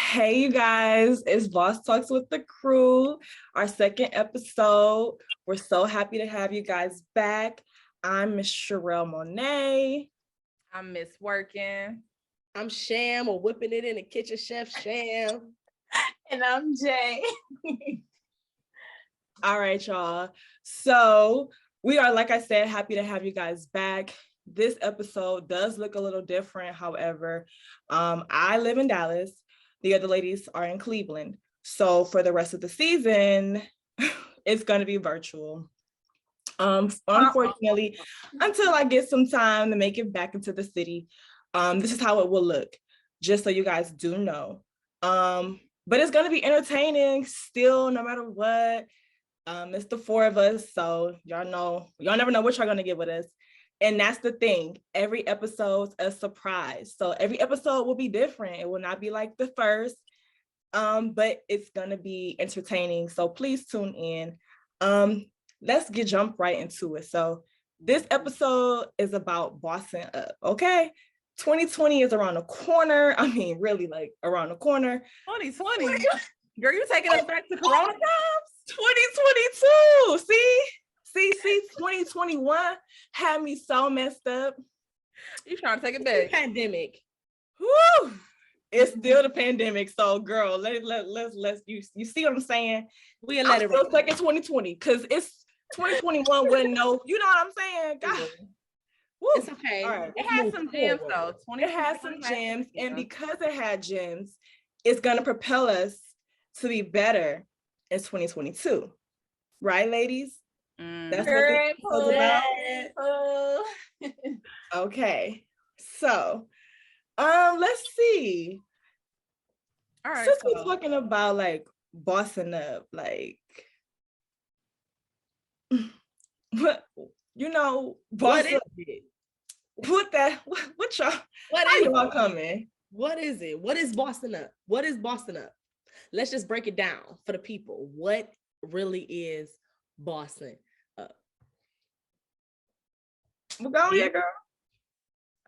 Hey, you guys, it's Boss Talks with the Crew, our second episode. We're so happy to have you guys back. I'm Miss Shurelle Monet. I'm Miss Werking. I'm Cham, or whipping it in the kitchen, Chef Cham. And I'm Jay. All right, y'all. So we are, like I said, happy to have you guys back. This episode does look a little different. However, I live in Dallas. The other ladies are in Cleveland. So for the rest of the season, it's going to be virtual. Unfortunately, until I get some time to make it back into the city, this is how it will look, just so you guys do know. But it's going to be entertaining still, no matter what. It's the four of us, so y'all never know what y'all going to get with us. And that's the thing. Every episode's a surprise. So every episode will be different. It will not be like the first, but it's going to be entertaining. So please tune in. Let's jump right into it. So this episode is about bossing up, okay? 2020 is around the corner. I mean, really like around the corner. 2020? Girl, you taking us back to Corona times? 2022, see, 2021 had me so messed up. You trying to take it back? Pandemic. Woo! It's still the pandemic. So, girl, let's you see what I'm saying? We let it still stuck in 2020 because it's 2021 wouldn't know. You know what I'm saying? God. Woo. It's okay. All right. It has some gems though. It has some gems, and because it had gems, it's gonna propel us to be better in 2022. Right, ladies? That's what this is about. Okay, so let's see. All right, since we're talking about like bossing up, like what boss up. What y'all? How y'all coming? What is it? What is bossing up? What is bossing up? Let's just break it down for the people. What really is bossing up? Well, go ahead, girl.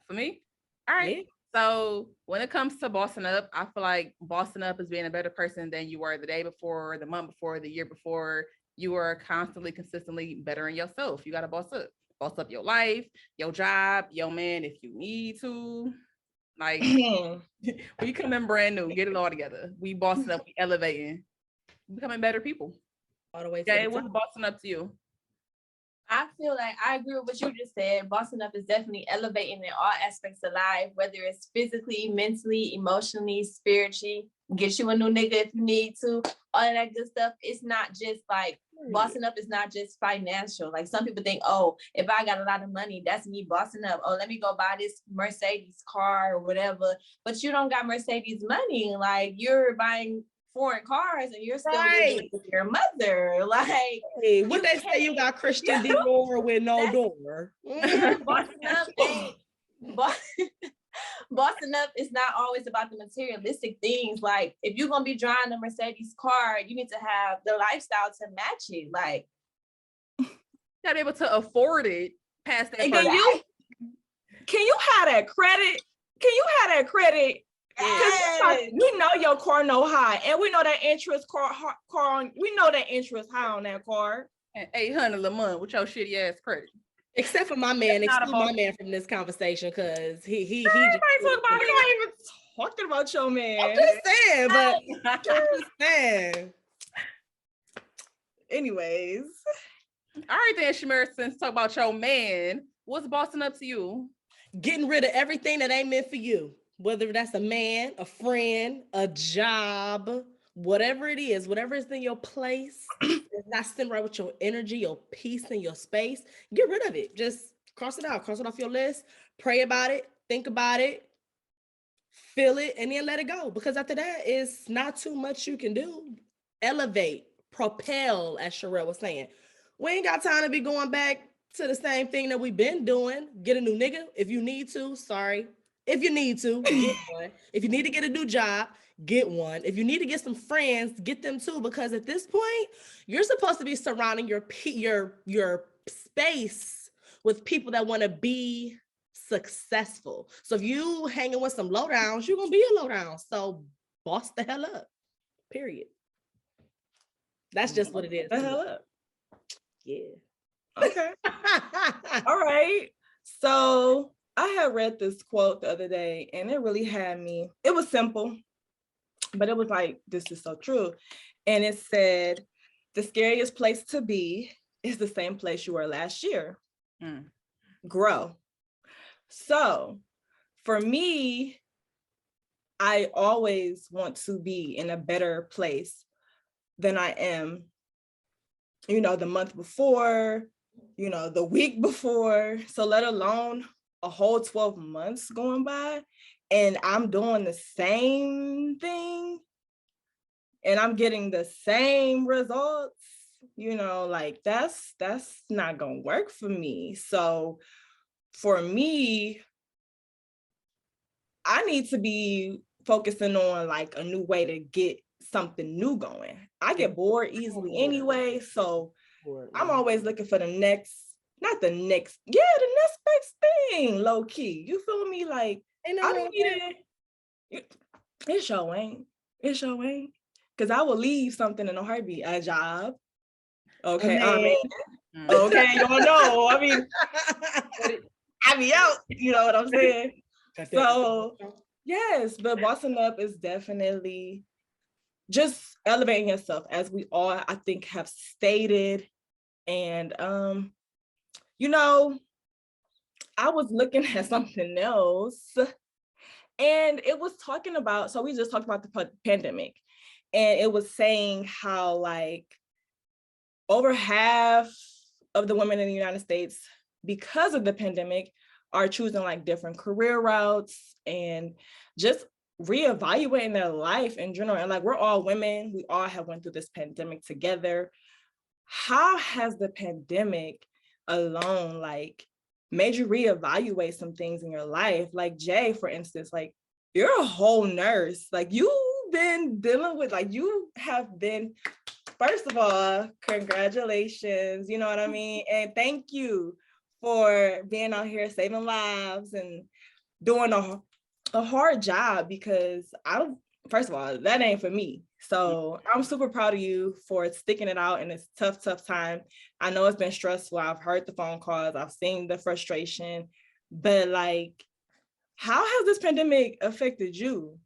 For me? All right. Yeah. So when it comes to bossing up, I feel like bossing up is being a better person than you were the day before, the month before, the year before. You are constantly, consistently bettering yourself. You got to boss up. Boss up your life, your job, your man if you need to. Like, when you come in brand new, get it all together. We bossing up, we elevating, becoming better people. All the way. Jay, what's bossing up to you? I feel like I agree with what you just said. Bossing up is definitely elevating in all aspects of life, whether it's physically, mentally, emotionally, spiritually. Get you a new nigga if you need to. All of that good stuff. It's not just like bossing up is not just financial. Like some people think, oh, if I got a lot of money, that's me bossing up. Oh, let me go buy this Mercedes car or whatever. But you don't got Mercedes money. Like you're buying foreign cars and you're still living with your mother. Like, hey, what they say, you got Christian Dior with no door. Bossing up bossing up is not always about the materialistic things. Like if you're gonna be driving a Mercedes car, you need to have the lifestyle to match it. Like you gotta be able to afford it past that. And can you have that credit? Can you have that credit? Yes. We know your car no high, and we know that interest we know that interest high on that car. And $800 a month with your shitty ass credit. Except for my man, exclude my man from this conversation because he just talk about. We're not even talking about your man. I'm just saying, but I'm just saying. Anyways, all right then, Chameira. Since talk about your man, what's bossing up to you? Getting rid of everything that ain't meant for you. Whether that's a man, a friend, a job, whatever it is, whatever is in your place, it's not sitting right with your energy, your peace, and your space. Get rid of it. Just cross it out. Cross it off your list. Pray about it. Think about it. Feel it, and then let it go. Because after that, it's not too much you can do. Elevate, propel, as Shurelle was saying. We ain't got time to be going back to the same thing that we've been doing. Get a new nigga if you need to. Sorry. If you need to, get one. If you need to get a new job, get one. If you need to get some friends, get them too. Because at this point, you're supposed to be surrounding your space with people that want to be successful. So if you hanging with some lowdowns, you're gonna be a lowdown. So boss the hell up. Period. That's just what it is. The hell up. Yeah. Okay. All right. So I had read this quote the other day and it really had me. It was simple, but it was like, this is so true. And it said, the scariest place to be is the same place you were last year. Grow. So for me, I always want to be in a better place than I am, the month before, the week before. So let alone a whole 12 months going by and I'm doing the same thing and I'm getting the same results, like that's not gonna work for me. So for me, I need to be focusing on like a new way to get something new going. I get bored easily anyway, so I'm always looking for the next best thing, low key. You feel me? Like I don't need it. It sure ain't. Because I will leave something in a heartbeat. A job. Okay. Okay, you don't know. I mean, I be out, you know what I'm saying? So yes, but bossing up is definitely just elevating yourself, as we all, I think, have stated. And I was looking at something else and it was talking about, so we just talked about the pandemic, and it was saying how like over half of the women in the United States, because of the pandemic, are choosing like different career routes and just reevaluating their life in general. And like, we're all women, we all have went through this pandemic together. How has the pandemic alone like made you reevaluate some things in your life? Like Jay, for instance, like you're a whole nurse. Like you've been dealing with, like you have been, first of all, congratulations, you know what I mean? And thank you for being out here saving lives and doing a hard job, because first of all, that ain't for me. So I'm super proud of you for sticking it out in this tough time. I know it's been stressful. I've heard the phone calls, I've seen the frustration, but like, how has this pandemic affected you?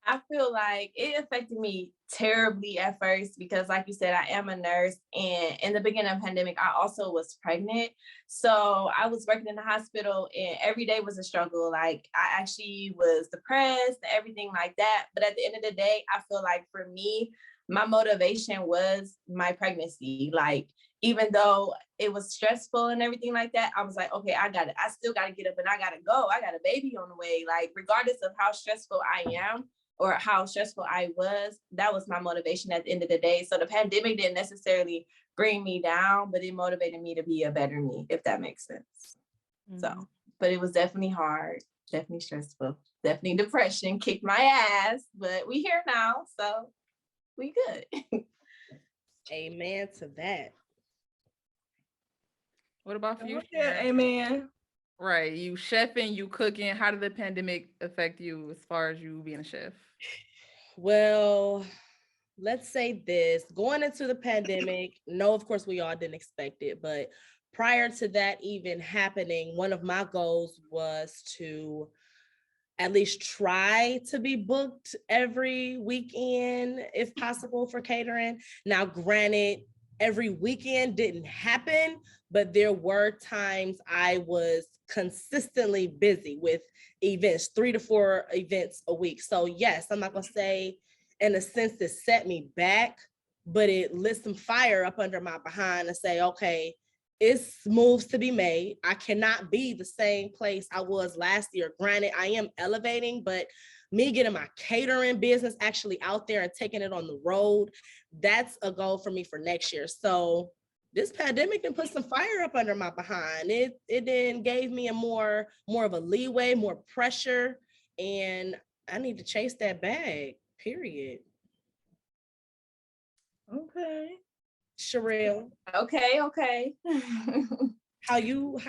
I feel like it affected me terribly at first because, like you said, I am a nurse, and in the beginning of the pandemic, I also was pregnant. So I was working in the hospital, and every day was a struggle. Like I actually was depressed and everything like that. But at the end of the day, I feel like for me, my motivation was my pregnancy. Like even though it was stressful and everything like that, I was like, okay, I got it. I still got to get up and I got to go. I got a baby on the way. Like regardless of how stressful I am, or how stressful I was, that was my motivation at the end of the day. So the pandemic didn't necessarily bring me down, but it motivated me to be a better me, if that makes sense. Mm-hmm. So, but it was definitely hard, definitely stressful, definitely depression kicked my ass, but we here now, so we good. Amen to that. What about for you? Yeah, amen. Right, you chefing, you cooking. How did the pandemic affect you as far as you being a chef? Well, let's say this. Going into the pandemic, no, of course, we all didn't expect it. But prior to that even happening, one of my goals was to at least try to be booked every weekend, if possible, for catering. Now, granted, every weekend didn't happen, but there were times I was consistently busy with events, 3 to 4 events a week. So yes, I'm not gonna say in a sense it set me back, but it lit some fire up under my behind to say, okay, it's moves to be made. I cannot be the same place I was last year. Granted, I am elevating, but me getting my catering business actually out there and taking it on the road, that's a goal for me for next year. So this pandemic can put some fire up under my behind. It then gave me a more of a leeway, more pressure, and I need to chase that bag, period. Okay. Shurelle. Okay. How you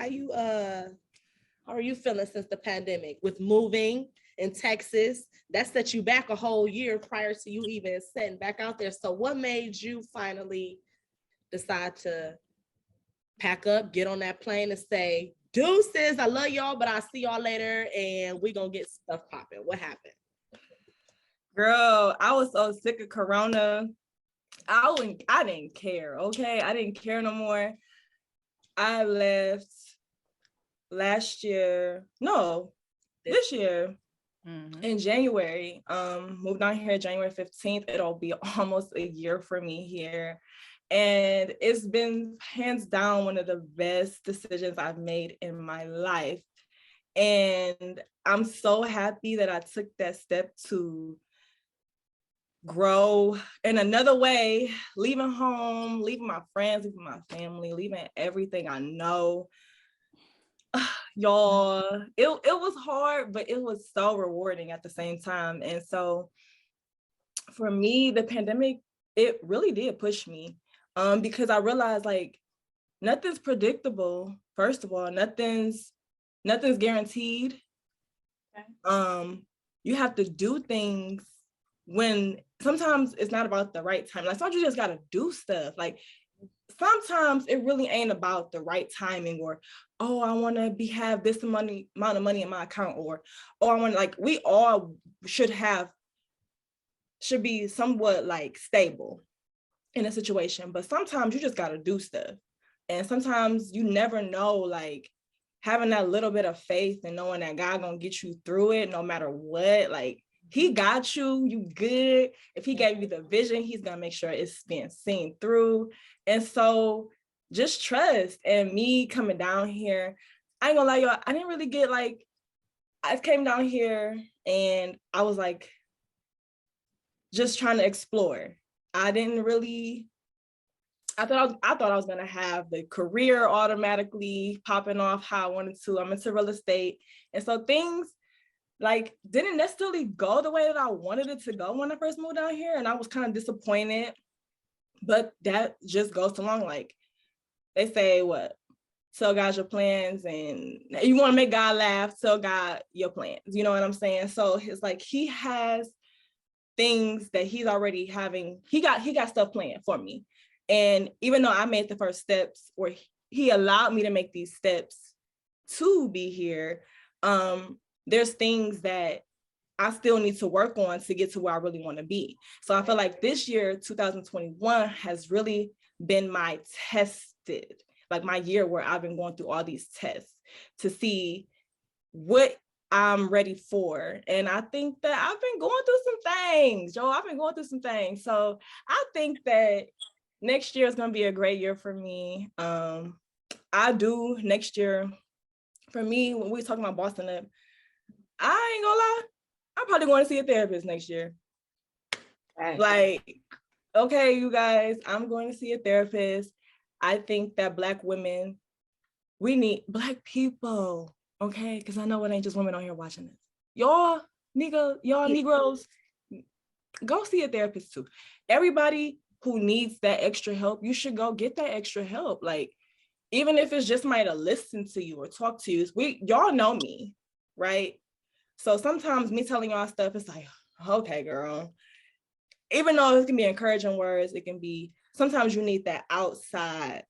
How are you feeling since the pandemic with moving in Texas? That set you back a whole year prior to you even setting back out there. So what made you finally decide to pack up, get on that plane and say, deuces, I love y'all, but I'll see y'all later and we're going to get stuff popping? What happened? Girl, I was so sick of Corona. I didn't care, okay? I didn't care no more. I left this year in January. Moved down here January 15th. It'll be almost a year for me here. And it's been hands down one of the best decisions I've made in my life. And I'm so happy that I took that step to grow in another way, leaving home, leaving my friends, leaving my family, leaving everything I know. Y'all, it was hard, but it was so rewarding at the same time. And so for me, the pandemic, it really did push me. Because I realized like nothing's predictable. First of all, nothing's guaranteed. Okay. You have to do things when sometimes it's not about the right time. Like sometimes you just gotta do stuff. Like sometimes it really ain't about the right timing or, oh, I want to have this amount of money in my account, or, oh, I want to, like, we all should be somewhat like stable in a situation, but sometimes you just got to do stuff. And sometimes you never know, like having that little bit of faith and knowing that God gonna get you through it no matter what, like he got you, you good. If he gave you the vision, he's gonna make sure it's being seen through. And so just trust. And me coming down here, I ain't gonna lie, y'all, I didn't really get like, I came down here and I was like, just trying to explore. I thought I was gonna have the career automatically popping off how I wanted to. I'm into real estate. And so things like didn't necessarily go the way that I wanted it to go when I first moved down here. And I was kind of disappointed, but that just goes along. Like they say, what? Tell God your plans, and you want to make God laugh, tell God your plans. You know what I'm saying? So it's like he has things that he's already having. He got stuff planned for me. And even though I made the first steps, or he allowed me to make these steps to be here, there's things that I still need to work on to get to where I really want to be. So I feel like this year, 2021, has really been my tested, like my year where I've been going through all these tests to see what I'm ready for. And I think that I've been going through some things, Joe. I've been going through some things. So I think that next year is going to be a great year for me. I do next year, for me, when we talking about Boston Up, I ain't gonna lie, I'm probably going to see a therapist next year. Right. Like, okay, you guys, I'm going to see a therapist. I think that Black women, we need Black people, okay? Because I know it ain't just women on here watching this. Y'all Negroes, go see a therapist too. Everybody who needs that extra help, you should go get that extra help. Like, even if it's just somebody to listen to you or talk to you, y'all know me, right? So sometimes me telling y'all stuff, it's like, okay, girl. Even though it can be encouraging words, it can be, sometimes you need that outside,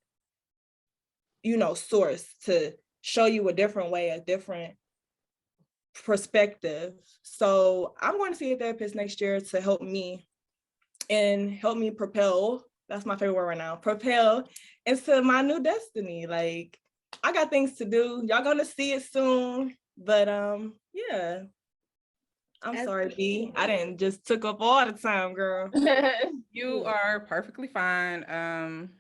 source to show you a different way, a different perspective. So I'm going to see a therapist next year to help me propel. That's my favorite word right now. Propel into my new destiny. Like, I got things to do. Y'all gonna see it soon. But yeah. I'm sorry, B. I didn't just took up all the time, girl. You are perfectly fine. I'm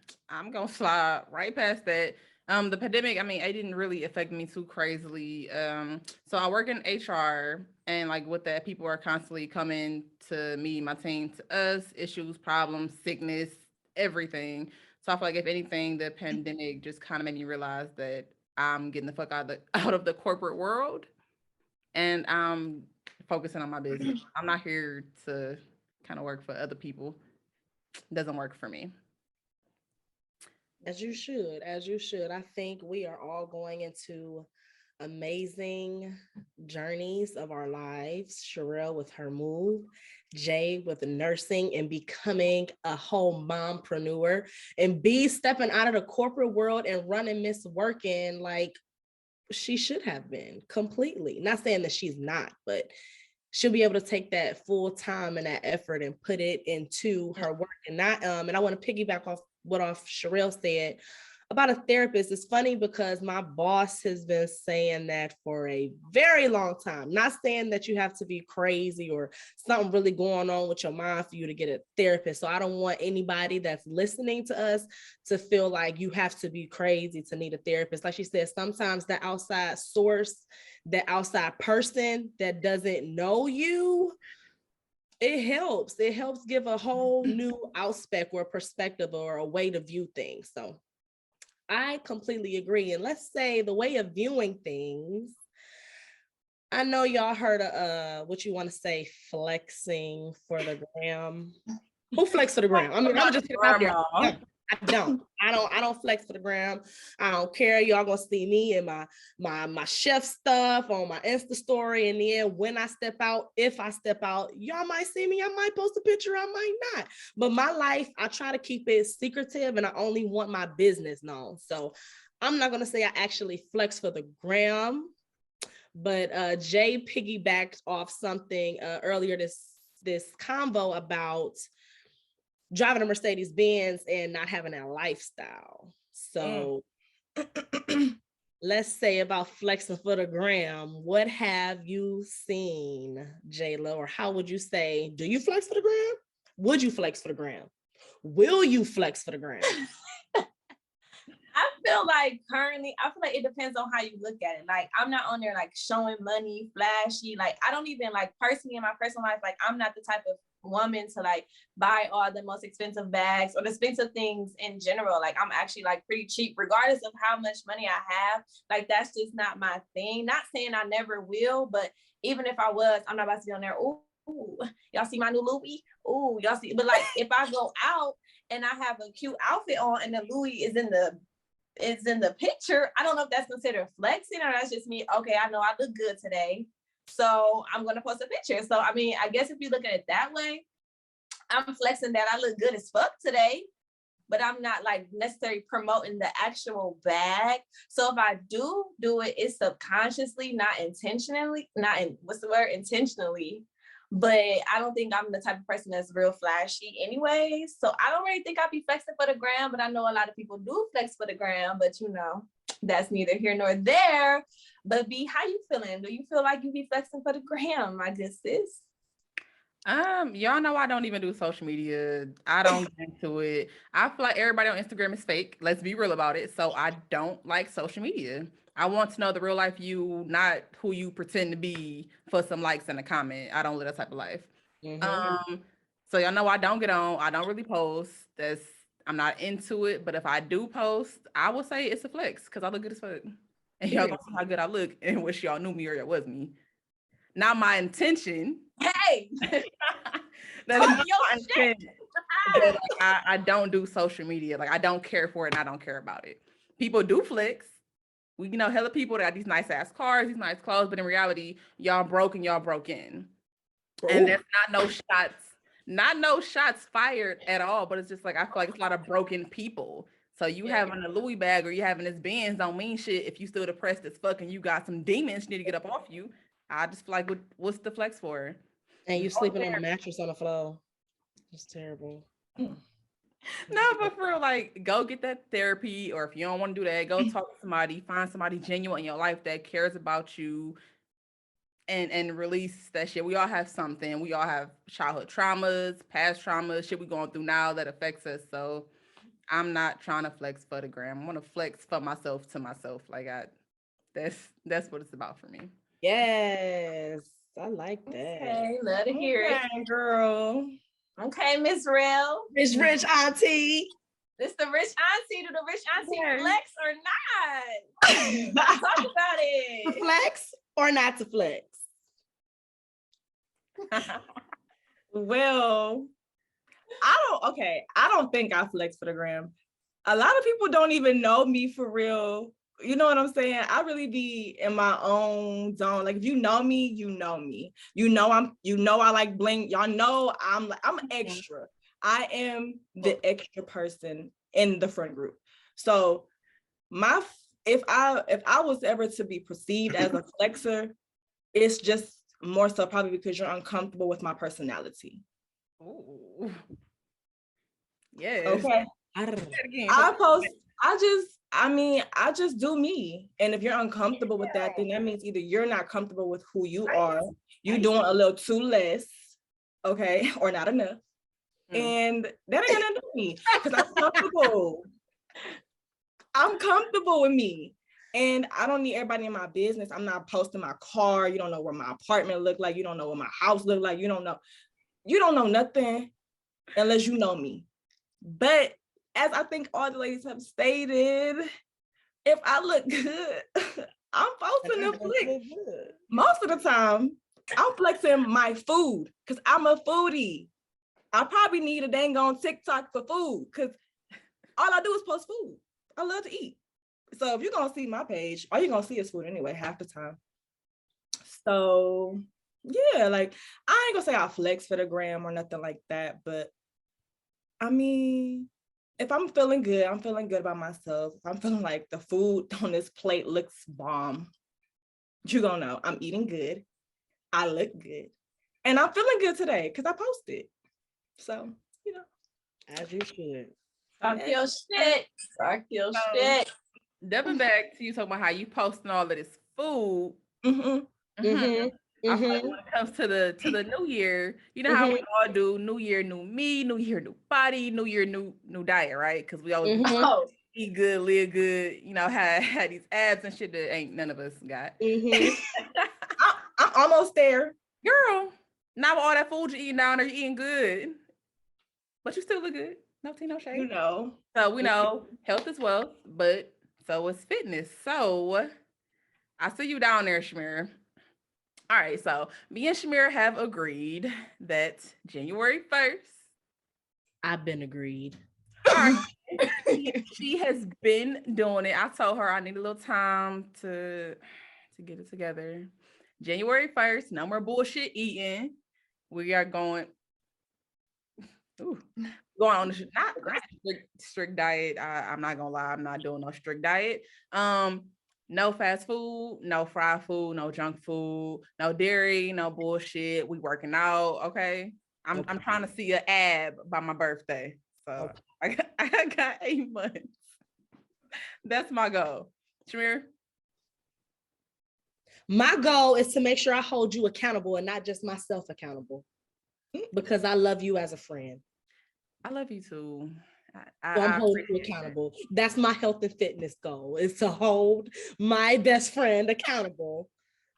gonna slide right past that. The pandemic, it didn't really affect me too crazily. So I work in HR, and like with that, people are constantly coming to me, my team, to us, issues, problems, sickness, everything. So I feel like if anything, the pandemic just kind of made me realize that I'm getting the fuck out of the corporate world, and I'm focusing on my business. I'm not here to kind of work for other people. It doesn't work for me. As you should. I think we are all going into amazing journeys of our lives. Shurelle with her move, Jay with the nursing and becoming a whole mompreneur, and B stepping out of the corporate world and running Miss Werking like she should have been completely. Not saying that she's not, but she'll be able to take that full time and that effort and put it into her work. And not and I want to piggyback off what Shurelle said about a therapist. It's funny because my boss has been saying that for a very long time. Not saying that you have to be crazy or something really going on with your mind for you to get a therapist. So I don't want anybody that's listening to us to feel like you have to be crazy to need a therapist. Like she said, sometimes the outside source, the outside person that doesn't know you, it helps give a whole new outspec or perspective or a way to view things. So I completely agree. And let's say the way of viewing things, I know y'all heard of what you want to say, flexing for the gram. Who flex for the gram? I mean, I'm just gonna out there. I don't flex for the gram. I don't care. Y'all gonna see me in my chef stuff on my Insta story. And then when I step out, if I step out, y'all might see me. I might post a picture, I might not. But my life, I try to keep it secretive and I only want my business known. So I'm not gonna say I actually flex for the gram, but Jay piggybacked off something earlier this convo about driving a Mercedes Benz and not having a lifestyle. So let's say about flexing for the gram. What have you seen, J-Lo? Or how would you say, do you flex for the gram? Would you flex for the gram? Will you flex for the gram? I feel like currently, I feel like it depends on how you look at it. Like, I'm not on there like showing money, flashy. Like, I don't even like personally in my personal life, like I'm not the type of woman to like buy all the most expensive bags or the expensive things in general. Like, I'm actually like pretty cheap, regardless of how much money I have. Like, that's just not my thing. Not saying I never will, but even if I was, I'm not about to be on there. Ooh, y'all see my new Louis? Ooh, y'all see. But like, if I go out and I have a cute outfit on and the Louis is in the picture, I don't know if that's considered flexing or that's just me. Okay, I know I look good today, so I'm gonna post a picture. So I mean, I guess if you look at it that way, I'm flexing that I look good as fuck today, but I'm not like necessarily promoting the actual bag. So if I do it, it's subconsciously, not intentionally, intentionally. But I don't think I'm the type of person that's real flashy anyway. So I don't really think I'd be flexing for the gram, but I know a lot of people do flex for the gram, but you know, that's neither here nor there. But B, how you feeling? Do you feel like you be flexing for the gram, my good sis? Y'all know I don't even do social media. I don't get into it. I feel like everybody on Instagram is fake. Let's be real about it. So I don't like social media. I want to know the real life you, not who you pretend to be for some likes and a comment. I don't live that type of life. So y'all know I don't get on. I don't really post. I'm not into it. But if I do post, I will say it's a flex because I look good as fuck. And y'all gonna see how good I look and wish y'all knew me or it was me. Not my intention. Hey, that's not my intention. But like, I don't do social media. Like, I don't care for it and I don't care about it. People do flex. We know hella people that got these nice ass cars, these nice clothes, but in reality, y'all broke and y'all broke in. And there's not no shots fired at all. But it's just like I feel like it's a lot of broken people. So you having a Louis bag or you having this Benz don't mean shit if you still depressed as fuck and you got some demons you need to get up off you. I just feel like what's the flex for? And you sleeping on a mattress on the floor. It's terrible. No, but for real, like, go get that therapy, or if you don't want to do that, go talk to somebody, find somebody genuine in your life that cares about you and release that shit. We all have something. We all have childhood traumas, past traumas, shit we going through now that affects us. So I'm not trying to flex for the gram. I want to flex for myself to myself. Like, that's what it's about for me. Yes, I like that. Okay, love to hear it, girl. Okay, Miss Rel. Rich auntie. This the rich auntie. Do the rich auntie flex or not? Talk about it. To flex or not to flex? Well, I don't think I flex for the gram. A lot of people don't even know me for real you know what I'm saying? I really be in my own zone. Like if you know me, you know me. You know I like bling. Y'all know I'm extra. I am the extra person in the friend group. So if I was ever to be perceived as a flexer, it's just more so probably because you're uncomfortable with my personality. Ooh. Yes. Okay. I just do me. And if you're uncomfortable with that, then that means either you're not comfortable with who you are, you're doing a little too less, okay, or not enough. And that ain't gonna do me because I'm comfortable. I'm comfortable with me. And I don't need everybody in my business. I'm not posting my car. You don't know what my apartment look like. You don't know what my house look like. You don't know nothing unless you know me. But as I think all the ladies have stated, if I look good, I'm posting a flick. Most of the time, I'm flexing my food because I'm a foodie. I probably need a dang on TikTok for food because all I do is post food. I love to eat. So if you're gonna see my page, all you're gonna see is food anyway, half the time. So yeah, like I ain't gonna say I flex for the gram or nothing like that, but I mean, if I'm feeling good, I'm feeling good about myself. If I'm feeling like the food on this plate looks bomb, you're gonna know I'm eating good. I look good. And I'm feeling good today because I posted. So, you know. As you should. Talk your shit. Talk your shit. Doubling back to you talking about how you posting all of this food. Mm-hmm. I feel like when it comes to the new year, you know how we all do new year, new me, new year, new body, new year, new diet, right? Because we always eat good, live good, you know, had these abs and shit that ain't none of us got. I'm almost there. Girl, not with all that food you're eating down there, you're eating good. But you still look good. No tea, no shade. You know. So we know health is wealth, but so is fitness. So I see you down there, Chameira. All right, so me and Chameira have agreed that January 1st. I've been agreed. All right. She has been doing it. I told her I need a little time to get it together. January 1st, no more bullshit eating. We are going on not strict diet. I'm not gonna lie, I'm not doing no strict diet. No fast food, no fried food, no junk food, no dairy, no bullshit. We working out, okay? I'm trying to see an ab by my birthday. So I got 8 months. That's my goal. Chameira? My goal is to make sure I hold you accountable and not just myself accountable. Because I love you as a friend. I love you too. So I'm holding you accountable. That's my health and fitness goal, is to hold my best friend accountable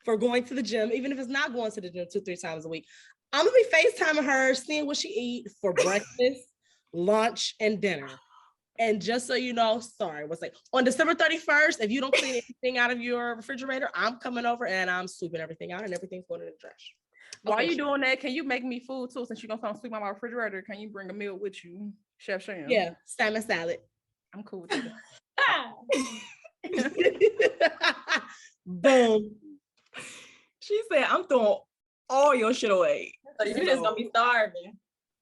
for going to the gym, even if it's not going to the gym 2-3 times a week. I'm gonna be FaceTiming her, seeing what she eat for breakfast, lunch, and dinner. And just so you know, on December 31st, if you don't clean anything out of your refrigerator, I'm coming over and I'm sweeping everything out and everything's going in the trash. While you doing that, can you make me food too? Since you're gonna come sweep my refrigerator, can you bring a meal with you, Chef Cham? Yeah, salmon salad. I'm cool with that. Boom. She said, I'm throwing all your shit away. So you're just gonna be starving.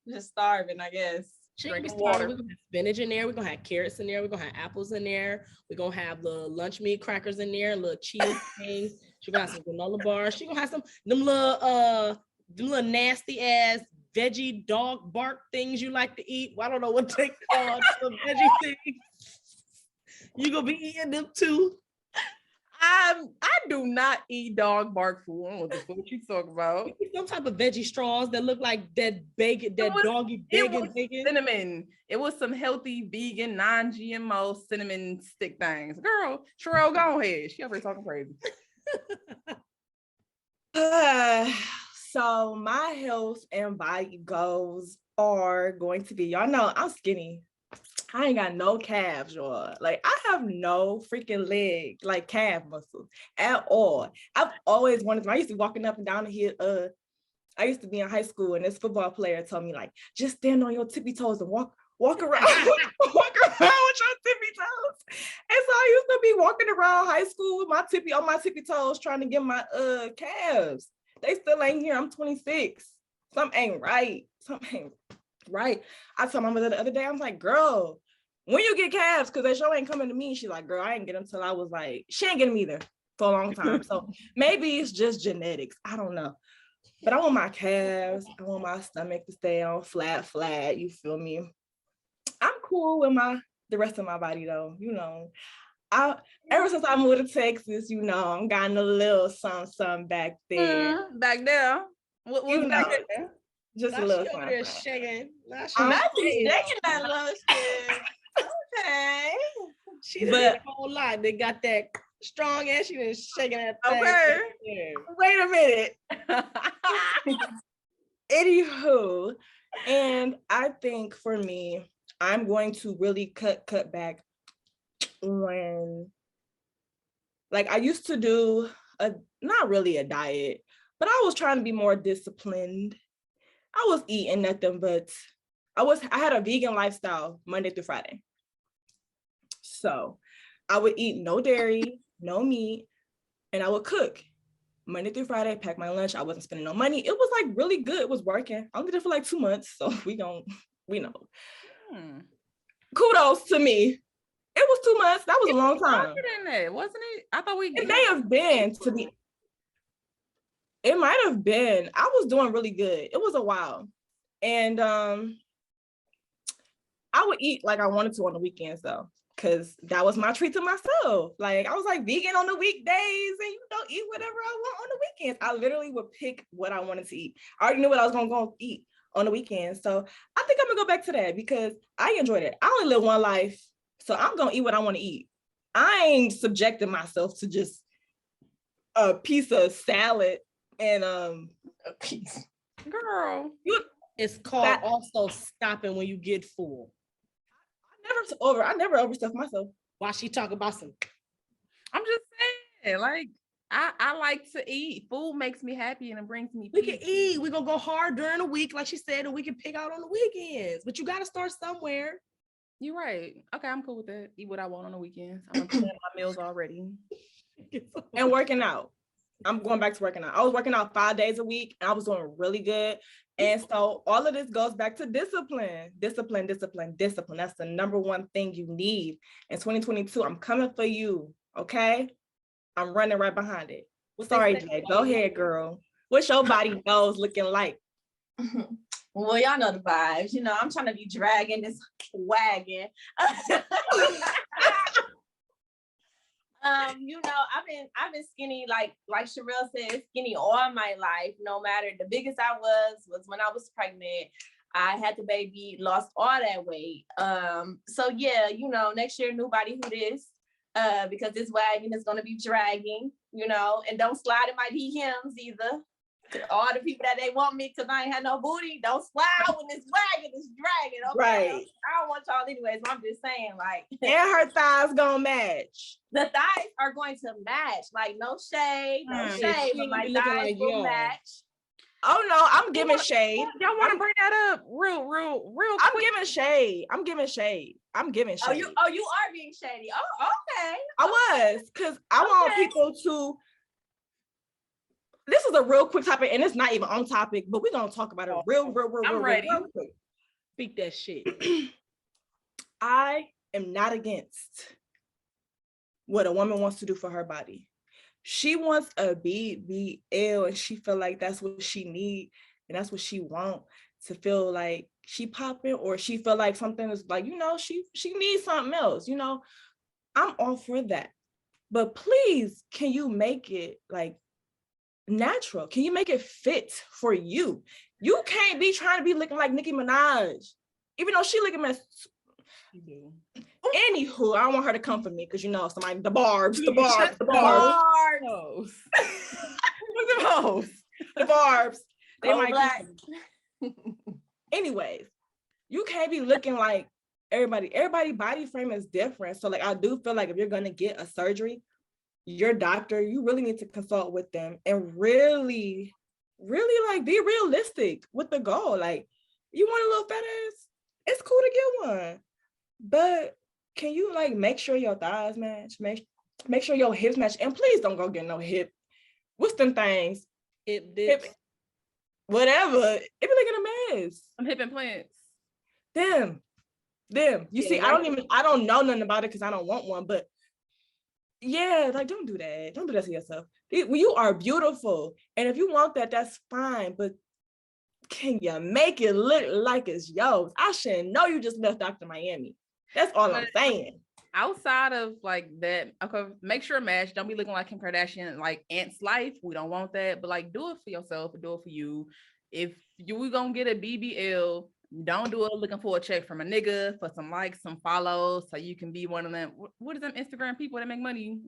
Just starving, I guess. Drinking water. We're gonna have spinach in there. We're gonna have carrots in there. We're gonna have apples in there. We're gonna have the lunch meat crackers in there, little cheese things. She's gonna have some granola bars. She's gonna have them little nasty ass veggie dog bark things you like to eat. Well, I don't know what they call some veggie things. You gonna be eating them too. I do not eat dog bark food. I don't know what the fuck you talking about. Some type of veggie straws that look like that bacon, doggy bacon. Cinnamon. It was some healthy vegan, non-GMO cinnamon stick things. Girl, Shurelle, go ahead. She over here talking crazy. So my health and body goals are going to be, y'all know I'm skinny. I ain't got no calves, y'all. Like I have no freaking leg, like calf muscles at all. I've always wanted to. I used to be walking up and down the hill. I used to be in high school, and this football player told me, like, just stand on your tippy toes and walk walk around with your tippy toes. And so I used to be walking around high school with my tippy toes trying to get my calves. They still ain't here. I'm 26. Something ain't right. I told my mother the other day, I was like, girl, when you get calves, because that show ain't coming to me. She's like, girl, I ain't get them till I was like, she ain't get them either for a long time. So maybe it's just genetics. I don't know. But I want my calves. I want my stomach to stay on flat. You feel me? I'm cool with the rest of my body though. You know, ever since I moved to Texas, you know, I'm gotten a little something back there. Back there. What was back there? Just now a little she over there shaking. Shaking that little shit. Okay. She did a whole lot. They got that strong ass. She been shaking that thing. Okay. Wait a minute. Anywho, and I think for me, I'm going to really cut back when, like, I used to do not really a diet, but I was trying to be more disciplined. I was eating nothing but I had a vegan lifestyle Monday through Friday. So I would eat no dairy, no meat, and I would cook Monday through Friday, pack my lunch. I wasn't spending no money. It was like really good. It was working. I only did it for like 2 months. So we know. Kudos to me. It was 2 months. That was a long time. Wasn't it? I thought it may have been to me. It might have been. I was doing really good. It was a while. And I would eat like I wanted to on the weekends though, because that was my treat to myself. Like I was like vegan on the weekdays and you know, eat whatever I want on the weekends. I literally would pick what I wanted to eat. I already knew what I was gonna go eat on the weekends. So I think I'm gonna go back to that because I enjoyed it. I only live one life, so I'm gonna eat what I want to eat. I ain't subjecting myself to just a piece of salad and a piece. Girl, it's called also stopping when you get full. I never overstuff myself. Why she talk about some? I'm just saying, like I like to eat. Food makes me happy and it brings me We peace. can eat. We're gonna go hard during the week, like she said, and we can pick out on the weekends. But you gotta start somewhere. You're right. Okay, I'm cool with that. Eat what I want on the weekends. I'm gonna plan my meals already. And working out. I'm going back to working out. I was working out 5 days a week and I was doing really good. And so all of this goes back to discipline. Discipline. That's the number one thing you need. In 2022, I'm coming for you, okay? I'm running right behind it. Sorry, Jay. Go ahead, girl. What's your body nose looking like? Well, y'all know the vibes. You know, I'm trying to be dragging this wagon. You know, I've been skinny, like Shurelle said, skinny all my life. No matter, the biggest I was when I was pregnant. I had the baby, lost all that weight. So yeah, you know, next year, new body who this, because this wagon is gonna be dragging, you know, and don't slide in my DMs either. All the people that they want me because I ain't had no booty, don't slide when this wagon is dragging. Okay? Right. I don't want y'all anyways. I'm just saying, like, and her thighs gonna match. The thighs are going to match. Like no shade, but my thighs will match. Oh no, I'm giving shade. Y'all want to bring that up real quick? I'm giving shade. Oh, you are being shady. Oh, okay. I was, because I want people to. This is a real quick topic, and it's not even on topic, but we're gonna talk about it real quick. Speak that shit. I am not against what a woman wants to do for her body. She wants a BBL, and she feel like that's what she need, and that's what she want to feel like she popping, or she feel like something is like, you know, she needs something else. You know, I'm all for that, but please, can you make it like natural? Can you make it fit for you? You can't be trying to be looking like Nicki Minaj, even though she looking at. Anywho, I don't want her to come for me because you know somebody the barbs. The barbs. They might black. Anyways, you can't be looking like everybody. Everybody body frame is different. So like I do feel like if you're gonna get a surgery, your doctor, you really need to consult with them and really like be realistic with the goal. Like, you want a little fat ass? it's cool to get one, but can you like make sure your thighs match? Make sure your hips match, and please don't go get no hip. What's them things? Hip. Whatever. It be looking a mess. Some hip implants. Them. You see, I don't know nothing about it because I don't want one, but yeah, like don't do that. Don't do that to yourself. You are beautiful. And if you want that, that's fine. But can you make it look like it's yours? I shouldn't know you just left Dr. Miami. That's all I'm saying. Outside of like that, okay, make sure match. Don't be looking like Kim Kardashian, like Aunt's Life. We don't want that. But like do it for yourself, do it for you. If we gonna get a BBL, don't do it looking for a check from a nigga for some likes, some follows, so you can be one of them. What is them Instagram people that make money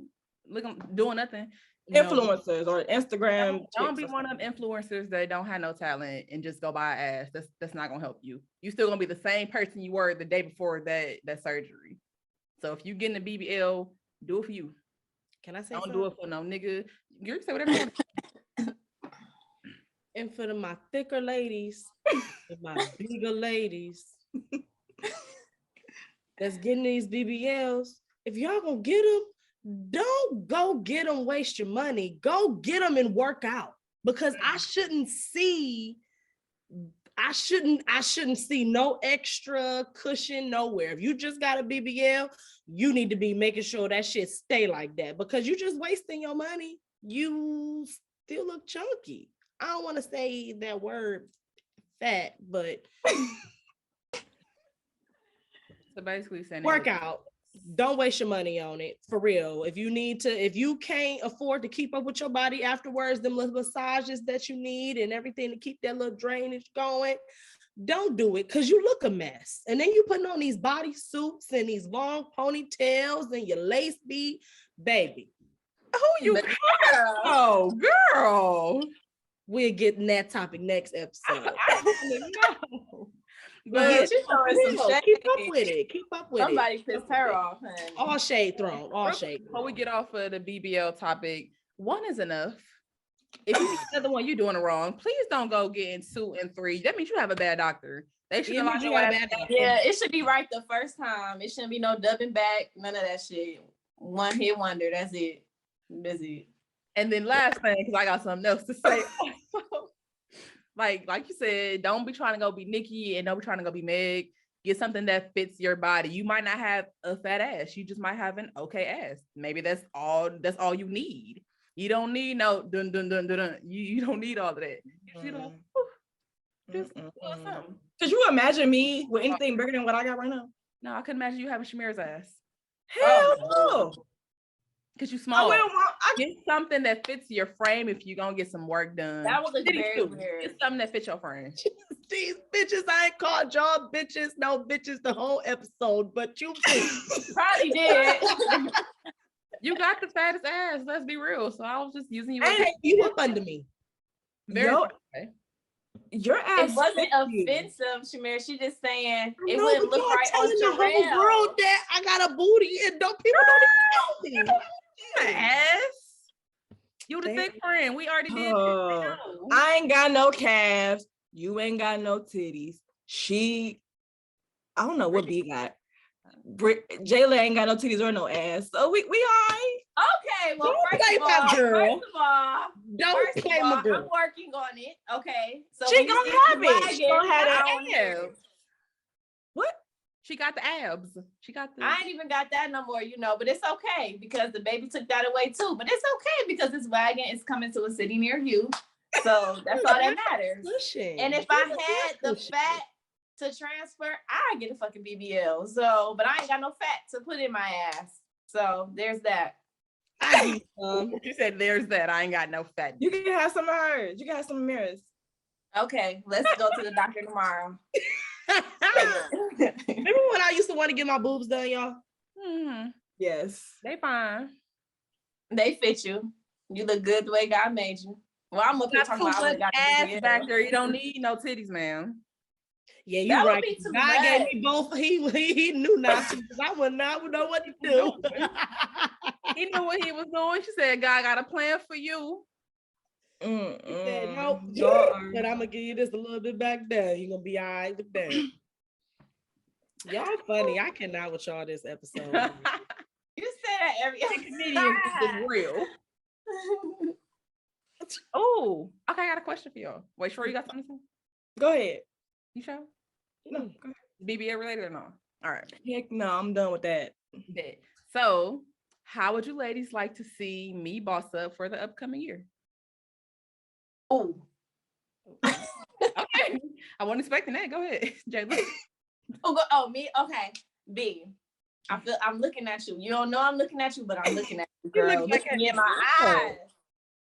doing nothing? Influencers or Instagram. Don't be one of them influencers that don't have no talent and just go buy ass. That's not gonna help you. You still gonna be the same person you were the day before that surgery. So if you getting a BBL, do it for you. Can I say don't something? do it for no nigga. You can say whatever you want. And for my thicker ladies, my bigger ladies that's getting these BBLs, if y'all gonna get them, don't go get them, waste your money. Go get them and work out. Because I shouldn't see no extra cushion nowhere. If you just got a BBL, you need to be making sure that shit stay like that, because you just wasting your money. You still look chunky. I don't want to say that word fat, but so basically saying work out. Don't waste your money on it, for real. If you can't afford to keep up with your body afterwards, them little massages that you need and everything to keep that little drainage going, don't do it, because you look a mess. And then you putting on these body suits and these long ponytails and your lace bead, baby. Who you Oh, girl. We'll get in that topic next episode. I don't know. But Yeah, she's showing some shade. keep up with Somebody it. pissed her off, honey. All shade thrown. All shade. Before we get off of the BBL topic, one is enough. If you need another one, you're doing it wrong. Please don't go getting 2 and 3. That means you have a bad doctor. They should have you got a bad doctor. Yeah, it should be right the first time. It shouldn't be no dubbing back. None of that shit. One hit wonder. That's it. And then last thing, because I got something else to say. like you said, don't be trying to go be Nikki and don't be trying to go be Meg. Get something that fits your body. You might not have a fat ass. You just might have an okay ass. Maybe that's all you need. You don't need no dun dun dun dun dun. You don't need all of that. You know, just something. Could you imagine me with anything bigger than what I got right now? No, I couldn't imagine you having Chameira's ass. Hell no. Because you small. I get something that fits your frame if you're gonna get some work done. That would look very weird. Get something that fits your frame. These bitches, I ain't called y'all bitches, no bitches the whole episode, but you probably did. You got the fattest ass, let's be real. So I was just using you. Hey, you up under me. Your ass. It wasn't offensive, Chameira. She just saying it wouldn't look right on Shurelle. Girl, that I got a booty and people don't even know me. Ass. You the thick friend. We already did. I ain't got no calves. You ain't got no titties. I don't know what B got. Jayla ain't got no titties or no ass. So we all right. Okay, well, first of all, don't play my girl. I'm working on it. Okay, so she gonna have it. She gonna have the abs. What? She got the abs. She got the. I ain't even got that no more, but it's okay because the baby took that away too. But it's okay because this wagon is coming to a city near you, so that's all that matters. And if I had the fat to transfer, I get a fucking BBL. So, but I ain't got no fat to put in my ass. So there's that. She said there's that. I ain't got no fat. You can have some of hers. You can have some of Mira's. Okay, let's go to the doctor tomorrow. Remember when I used to want to get my boobs done, y'all? Mm-hmm. Yes. They fine. They fit you. You look good the way God made you. Well, I'm up here talking about ass back there. You don't need no titties, man. Yeah, you're right. God gave me both. He knew not to, because I would not know what to do. He knew what he was doing. She said, God got a plan for you. He said, nope. But I'm gonna give you this a little bit back there. You're gonna be all right with that. Y'all funny. I cannot with y'all this episode. You say that every comedian is real. Oh, okay. I got a question for y'all. Wait, sure you got something to say? Go ahead. You sure? No, go ahead. BBL related or no? All right. Heck no, I'm done with that. Bet. So, how would you ladies like to see me boss up for the upcoming year? Oh. Okay. I wasn't expecting that. Go ahead, Jayla. Me? Okay. B. I'm looking at you. You don't know I'm looking at you, but I'm looking at you, girl. Look me in my eyes.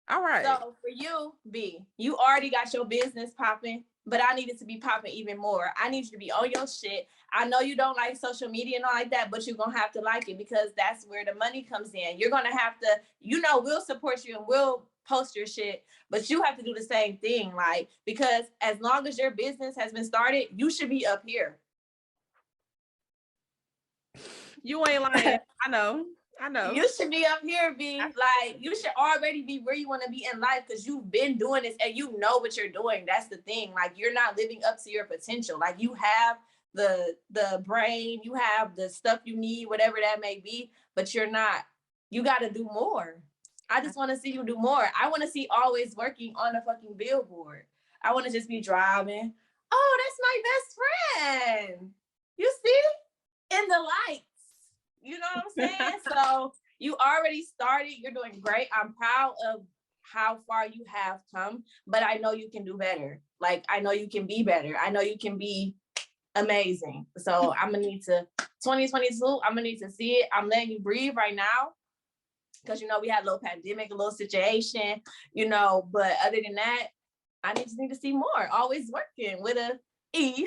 All right. So for you, B, you already got your business popping, but I need it to be popping even more. I need you to be on your shit. I know you don't like social media and all like that, but you're going to have to like it because that's where the money comes in. You're going to have to, we'll support you and we'll post your shit, but you have to do the same thing. Like, because as long as your business has been started, you should be up here. You ain't lying. I know. You should be up here, B. Like, you should already be where you want to be in life because you've been doing this and you know what you're doing. That's the thing. Like, you're not living up to your potential. Like, you have the brain, you have the stuff you need, whatever that may be, but you're not. You got to do more. I just want to see you do more. I want to see always working on a fucking billboard. I want to just be driving. Oh, that's my best friend. You see? In the lights. You know what I'm saying? So you already started. You're doing great. I'm proud of how far you have come, but I know you can do better. Like, I know you can be better. I know you can be amazing. So I'm going to need to, 2022, I'm going to need to see it. I'm letting you breathe right now because, we had a little pandemic, a little situation, but other than that, I just need to see more. Always working with a E,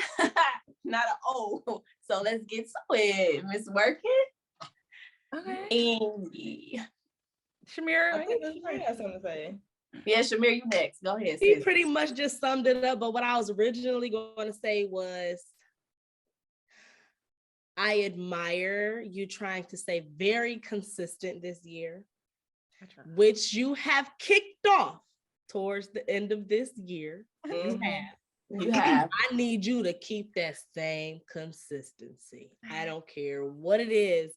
not an O. So let's get to it, Miss Working. Okay. Chameira, I think Chameira has something to say. Yeah, Chameira, you next. Go ahead. He pretty much just summed it up. But what I was originally going to say was, I admire you trying to stay very consistent this year, which you have kicked off towards the end of this year. Mm-hmm. You have. I need you to keep that same consistency. I don't care what it is,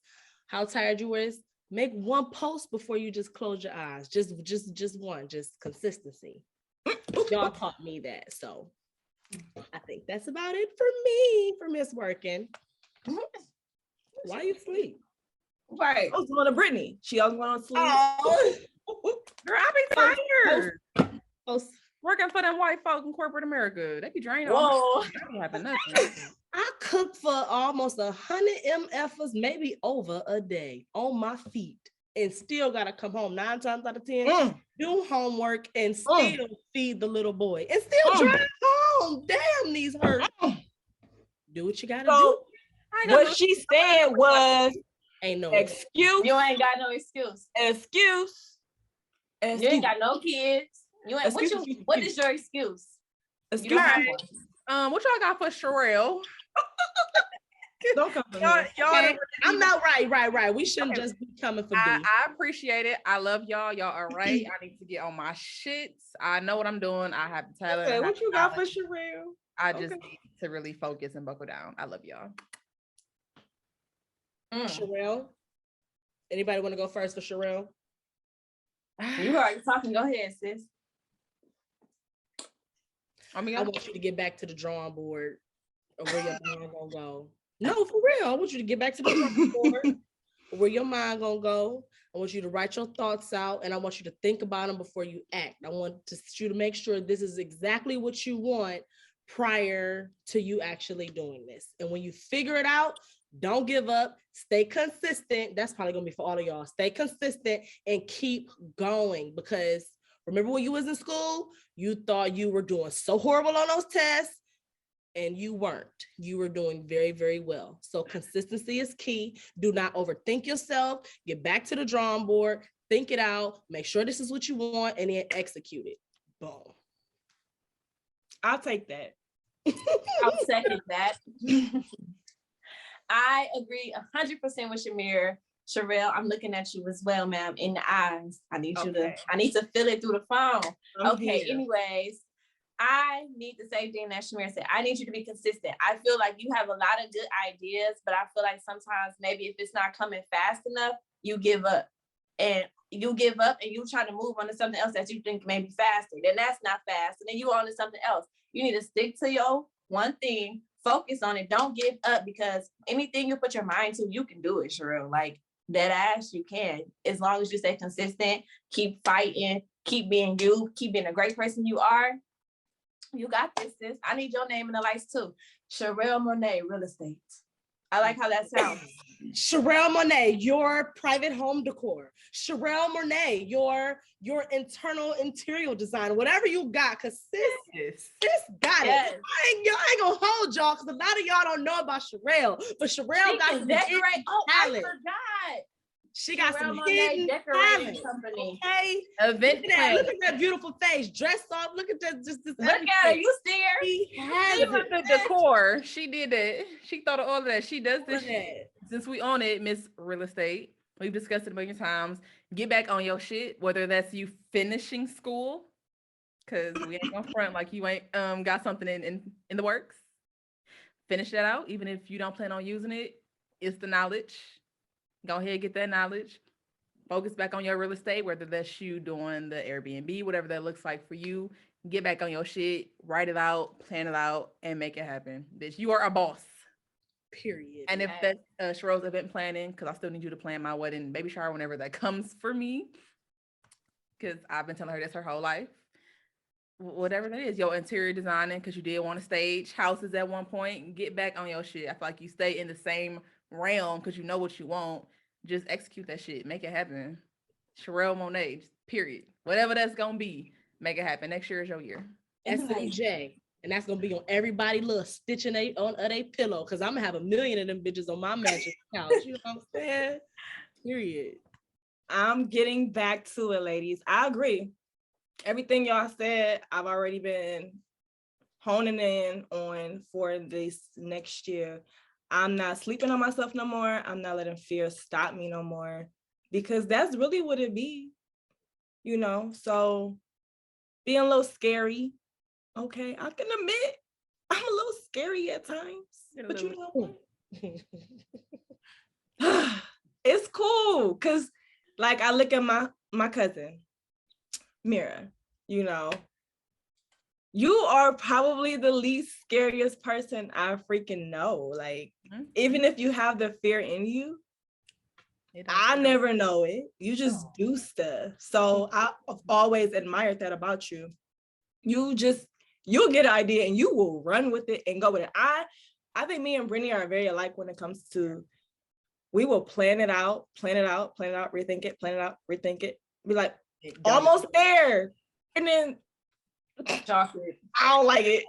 how tired you is. Make one post before you just close your eyes. Just one, just consistency. Y'all taught me that. So I think that's about it for me, for Miss Working. Why you sleep? Right. I was going to Brittany. She always going to sleep. Oh. Girl, I be tired. Working for them white folk in corporate America. They be draining. Whoa. I don't have nothing. I cook for almost 100 MFers, maybe over a day on my feet, and still gotta come home 9 times out of 10, do homework, and still feed the little boy, and still drive home. Damn, these hurt. Do what you gotta do. What she said was, ain't no excuse. You ain't got no excuse. Excuse. You ain't got no kids. You ain't. What is your excuse? Excuse. You don't have one. What y'all got for Shurelle? Don't come for me. Okay. I'm not right. We shouldn't just be coming for B. I appreciate it. I love y'all. Y'all are right. I need to get on my shits. I know what I'm doing. I have the talent. Okay, what you got for Shurelle? I just need to really focus and buckle down. I love y'all. Shurelle, anybody want to go first for Shurelle? You already talking. Go ahead, sis. I want you to get back to the drawing board of where your mind gonna go. No, for real. I want you to get back to the drawing board where your mind gonna go. I want you to write your thoughts out, and I want you to think about them before you act. I want you to make sure this is exactly what you want prior to you actually doing this. And when you figure it out, don't give up. Stay consistent. That's probably gonna be for all of y'all. Stay consistent and keep going, because remember when you was in school, you thought you were doing so horrible on those tests, and you weren't. You were doing very, very well. So consistency is key. Do not overthink yourself. Get back to the drawing board, think it out, make sure this is what you want, and then execute it. Boom. I'll take that. I'll second that. I agree 100% with Chameira. Shurelle, I'm looking at you as well, ma'am, in the eyes. I need to feel it through the phone. Okay, anyways, I need the same thing that Chameira said. I need you to be consistent. I feel like you have a lot of good ideas, but I feel like sometimes maybe if it's not coming fast enough, you give up. And you give up and you try to move on to something else that you think may be faster. Then that's not fast. And then you on to something else. You need to stick to your one thing, focus on it. Don't give up, because anything you put your mind to, you can do it, Shurelle. Like, dead ass, you can. As long as you stay consistent, keep fighting, keep being you, keep being a great person you are. You got this, sis. I need your name in the lights too. Shurelle Monet, real estate. I like how that sounds. Shurelle Monet, your private home decor. Shurelle Monet, your internal interior design. Whatever you got, because sis got it. I ain't gonna hold y'all, because a lot of y'all don't know about Shurelle, but Shurelle got some decorate. Oh, talent. I forgot. She got Shurelle some Monet hidden decorating talent. company. Okay, Event look at that beautiful face, dressed up. Look at that, just this. Look at her. You see her? She has Even the decor, she did it. She thought of all of that. She does this shit. Since we own it, Miss Real Estate. We've discussed it a million times. Get back on your shit, whether that's you finishing school, because we ain't gonna front like you ain't got something in the works. Finish that out, even if you don't plan on using it. It's the knowledge. Go ahead, get that knowledge. Focus back on your real estate, whether that's you doing the Airbnb, whatever that looks like for you. Get back on your shit, write it out, plan it out, and make it happen. Bitch, you are a boss. Period. And if that's Shurelle's event planning, because I still need you to plan my wedding, baby shower, whenever that comes for me, because I've been telling her this her whole life. Whatever that is, your interior designing, because you did want to stage houses at one point, get back on your shit. I feel like you stay in the same realm because you know what you want. Just execute that shit. Make it happen. Shurelle Monet, period. Whatever that's going to be, make it happen. Next year is your year. SMJ. And that's going to be on everybody little stitching on their pillow, because I'm going to have 1 million of them bitches on my magic couch. You know what I'm saying? Period. I'm getting back to it, ladies. I agree. Everything y'all said, I've already been honing in on for this next year. I'm not sleeping on myself no more. I'm not letting fear stop me no more, because that's really what it be, you know? So being a little scary. Okay, I can admit I'm a little scary at times, but you know, it's cool. Cause like I look at my cousin, Mira, you know, you are probably the least scariest person I freaking know. Like, even if you have the fear in you, I never know it. You just do stuff. So I've always admired that about you. You'll get an idea and you will run with it and go with it. I think me and Brittany are very alike when it comes to, we will plan it out, rethink it, plan it out, rethink it. Be like, almost there. And then chocolate, I don't like it.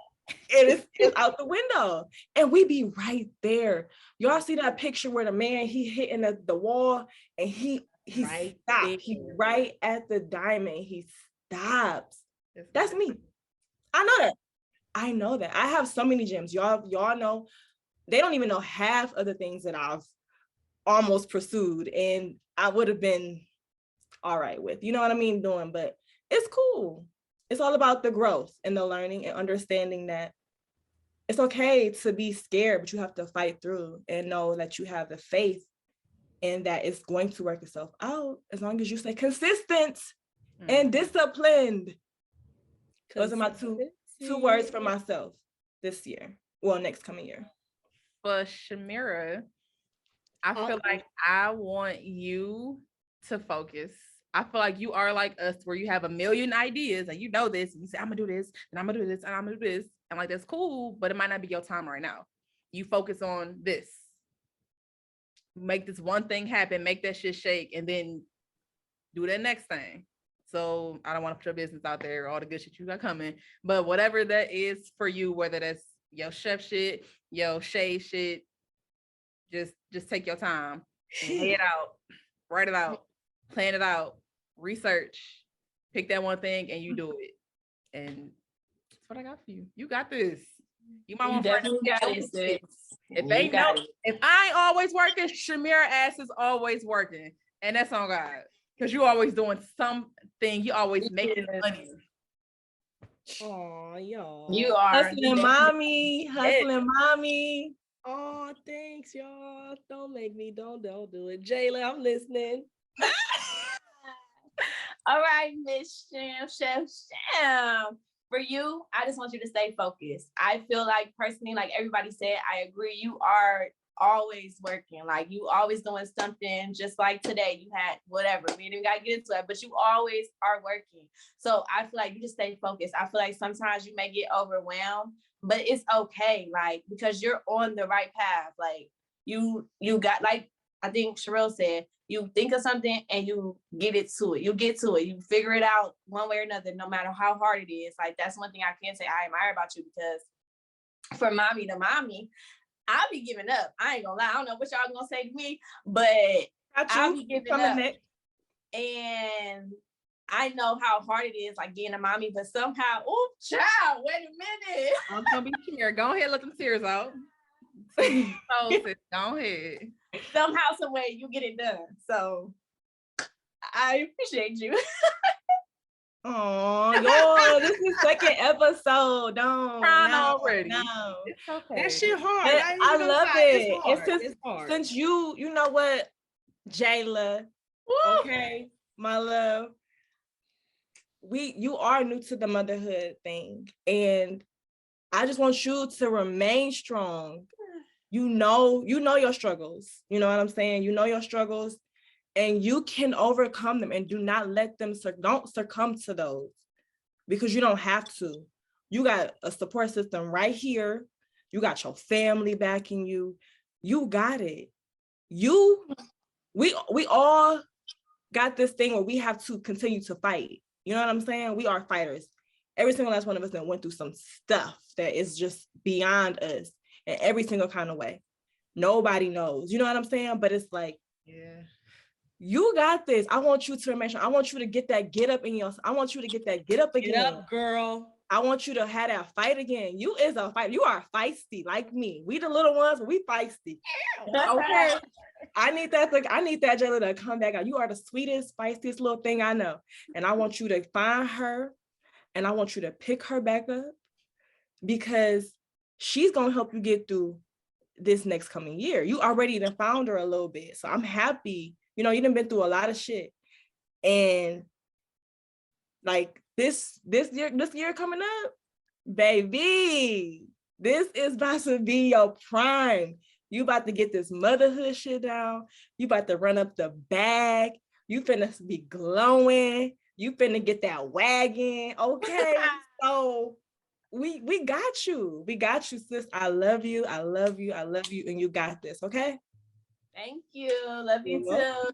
It's out the window. And we be right there. Y'all see that picture where the man, he hitting the wall and he right stopped. He right at the diamond. He stops. That's me. I know that. I have so many gems. Y'all know, they don't even know half of the things that I've almost pursued and I would have been all right with, you know what I mean, doing, but it's cool. It's all about the growth and the learning and understanding that it's okay to be scared, but you have to fight through and know that you have the faith and that it's going to work itself out as long as you stay consistent and disciplined. Those are my two words for myself this year. Well, next coming year. For Chameira, I feel like I want you to focus. I feel like you are like us, where you have 1 million ideas and you know this, and you say, I'm gonna do this, and I'm gonna do this, and I'm gonna do this. And like, that's cool, but it might not be your time right now. You focus on this. Make this one thing happen, make that shit shake, and then do that next thing. So I don't want to put your business out there, all the good shit you got coming, but whatever that is for you, whether that's your chef shit, your shade shit, just take your time, lay it out, write it out, plan it out, research, pick that one thing and you do it. And that's what I got for you. You got this. You might want to if I ain't always working, Chameira ass is always working. And that's on God. Because you always doing something, you always making money. Oh, y'all. You are Hustling mommy. Oh, thanks, y'all. Don't make me. Don't do it. Jayla, I'm listening. All right, Miss Sham. For you, I just want you to stay focused. I feel like personally, like everybody said, I agree. You are always working. Like you always doing something. Just like today, you had whatever. We didn't even gotta get into it, but you always are working. So I feel like you just stay focused. I feel like sometimes you may get overwhelmed, but it's okay. Like because you're on the right path. Like you got, like I think Shurelle said, you think of something and you get to it. You figure it out one way or another, no matter how hard it is. Like that's one thing I can say I admire about you, because for mommy to mommy, I'll be giving up. I ain't gonna lie. I don't know what y'all gonna say to me, but I'll be giving up. And I know how hard it is, like being a mommy, but somehow, oh child, wait a minute. I'm gonna be here. Go ahead, let them tears out. Oh, sis, go ahead. Somehow, some way, you get it done. So I appreciate you. Oh, yo, this is second episode. Don't already. No. It's okay. That shit hard. I love it. It's hard. Since you know what, Jayla, okay, my love, you are new to the motherhood thing, and I just want you to remain strong. You know your struggles. You know what I'm saying? You know your struggles, and you can overcome them, and do not let them, don't succumb to those, because you don't have to. You got a support system right here. You got your family backing you. You got it. We all got this thing where we have to continue to fight. You know what I'm saying? We are fighters. Every single last one of us that went through some stuff that is just beyond us in every single kind of way. Nobody knows. You know what I'm saying? But it's like, yeah, you got this. I want you to remain strong. I want you to get that get up in your. I want you to get that get up again. Get up, girl. I want you to have that fight again. You is a fight. You are feisty like me. We the little ones, but we feisty. Okay. I need that, Jayla, to come back out. You are the sweetest, feistiest little thing I know. And I want you to find her, and I want you to pick her back up, because she's gonna help you get through this next coming year. You already done found her a little bit. So I'm happy. You know, you done been through a lot of shit. And like this year coming up, baby, this is about to be your prime. You about to get this motherhood shit down. You about to run up the bag. You finna be glowing. You finna get that wagon. Okay. So we got you. We got you, sis. I love you. I love you. I love you. And you got this. Okay. Thank you. Love you